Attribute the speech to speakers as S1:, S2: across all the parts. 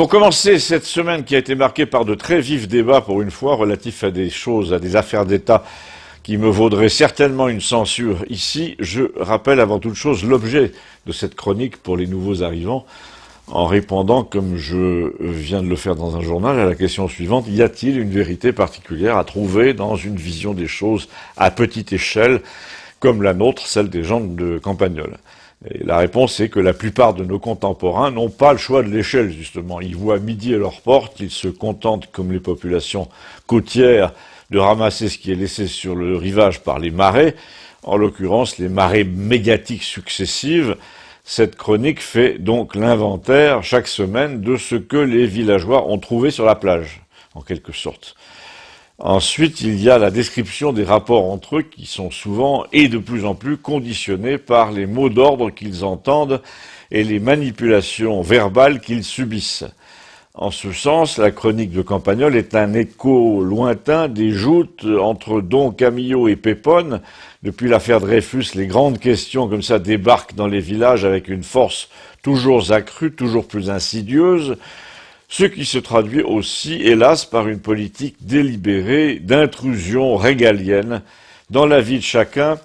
S1: Pour commencer cette semaine qui a été marquée par de très vifs débats pour une fois relatifs à des choses, à des affaires d'État qui me vaudraient certainement une censure ici, je rappelle avant toute chose l'objet de cette chronique pour les nouveaux arrivants en répondant, comme je viens de le faire dans un journal, à la question suivante: y a-t-il une vérité particulière à trouver dans une vision des choses à petite échelle comme la nôtre, celle des gens de Campagnole? Et la réponse est que la plupart de nos contemporains n'ont pas le choix de l'échelle, justement. Ils voient midi à leur porte, ils se contentent, comme les populations côtières, de ramasser ce qui est laissé sur le rivage par les marées, en l'occurrence les marées médiatiques successives. Cette chronique fait donc l'inventaire, chaque semaine, de ce que les villageois ont trouvé sur la plage, en quelque sorte. Ensuite, il y a la description des rapports entre eux qui sont souvent et de plus en plus conditionnés par les mots d'ordre qu'ils entendent et les manipulations verbales qu'ils subissent. En ce sens, la chronique de Campagnole est un écho lointain des joutes entre Don Camillo et Pépone. Depuis l'affaire Dreyfus, les grandes questions comme ça débarquent dans les villages avec une force toujours accrue, toujours plus insidieuse, ce qui se traduit aussi, hélas, par une politique délibérée d'intrusion régalienne dans la vie de chacun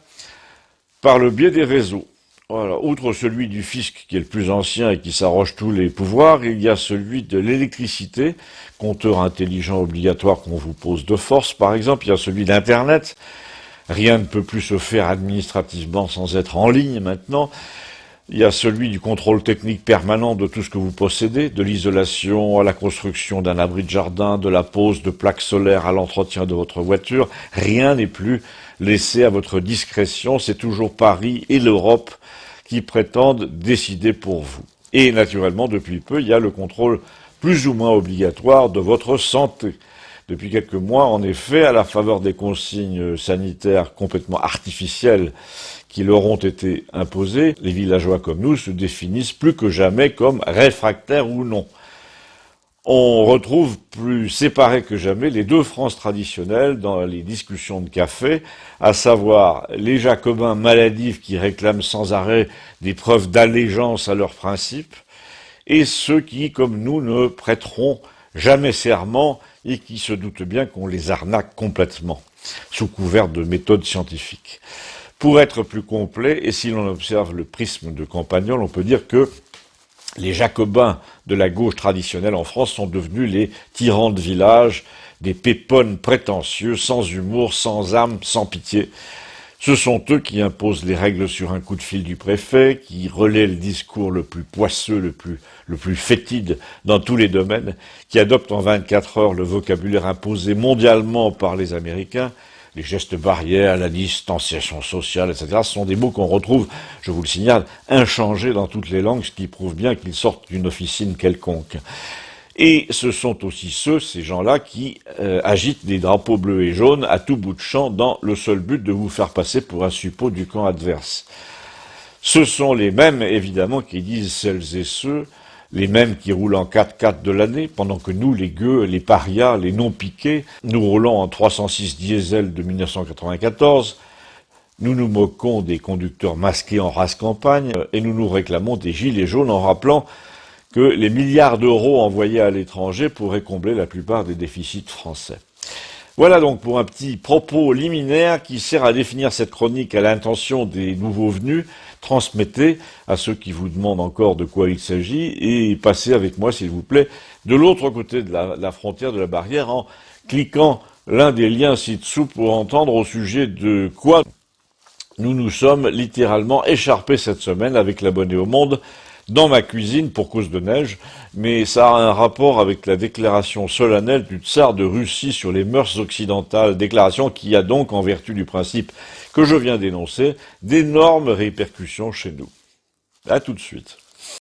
S1: par le biais des réseaux. Voilà. Outre celui du fisc, qui est le plus ancien et qui s'arroge tous les pouvoirs, il y a celui de l'électricité, compteur intelligent obligatoire qu'on vous pose de force, par exemple. Il y a celui d'Internet. Rien ne peut plus se faire administrativement sans être en ligne maintenant. Il y a celui du contrôle technique permanent de tout ce que vous possédez, de l'isolation à la construction d'un abri de jardin, de la pose de plaques solaires à l'entretien de votre voiture. Rien n'est plus laissé à votre discrétion. C'est toujours Paris et l'Europe qui prétendent décider pour vous. Et naturellement, depuis peu, il y a le contrôle plus ou moins obligatoire de votre santé. Depuis quelques mois, en effet, à la faveur des consignes sanitaires complètement artificielles qui leur ont été imposées, les villageois comme nous se définissent plus que jamais comme réfractaires ou non. On retrouve plus séparés que jamais les deux frances traditionnelles dans les discussions de café, à savoir les jacobins maladifs qui réclament sans arrêt des preuves d'allégeance à leurs principes, et ceux qui, comme nous, ne prêteront jamais serment et qui se doutent bien qu'on les arnaque complètement, sous couvert de méthodes scientifiques. Pour être plus complet, et si l'on observe le prisme de Campagnole, on peut dire que les jacobins de la gauche traditionnelle en France sont devenus les tyrans de village, des pépones prétentieux, sans humour, sans âme, sans pitié. Ce sont eux qui imposent les règles sur un coup de fil du préfet, qui relaient le discours le plus poisseux, le plus fétide dans tous les domaines, qui adoptent en 24 heures le vocabulaire imposé mondialement par les Américains. Les gestes barrières, la distanciation sociale, etc. Ce sont des mots qu'on retrouve, je vous le signale, inchangés dans toutes les langues, ce qui prouve bien qu'ils sortent d'une officine quelconque. Et ce sont aussi ces gens-là, qui agitent des drapeaux bleus et jaunes à tout bout de champ dans le seul but de vous faire passer pour un suppôt du camp adverse. Ce sont les mêmes, évidemment, qui disent celles et ceux, les mêmes qui roulent en 4x4 de l'année, pendant que nous, les gueux, les parias, les non-piqués, nous roulons en 306 diesel de 1994, nous nous moquons des conducteurs masqués en race campagne, et nous nous réclamons des gilets jaunes en rappelant que les milliards d'euros envoyés à l'étranger pourraient combler la plupart des déficits français. Voilà donc pour un petit propos liminaire qui sert à définir cette chronique à l'intention des nouveaux venus. Transmettez à ceux qui vous demandent encore de quoi il s'agit et passez avec moi, s'il vous plaît, de l'autre côté de la frontière, de la barrière, en cliquant l'un des liens ci-dessous pour entendre au sujet de quoi nous nous sommes littéralement écharpés cette semaine avec l'abonné au monde dans ma cuisine pour cause de neige, mais ça a un rapport avec la déclaration solennelle du tsar de Russie sur les mœurs occidentales, déclaration qui a donc, en vertu du principe que je viens d'énoncer, d'énormes répercussions chez nous. À tout de suite.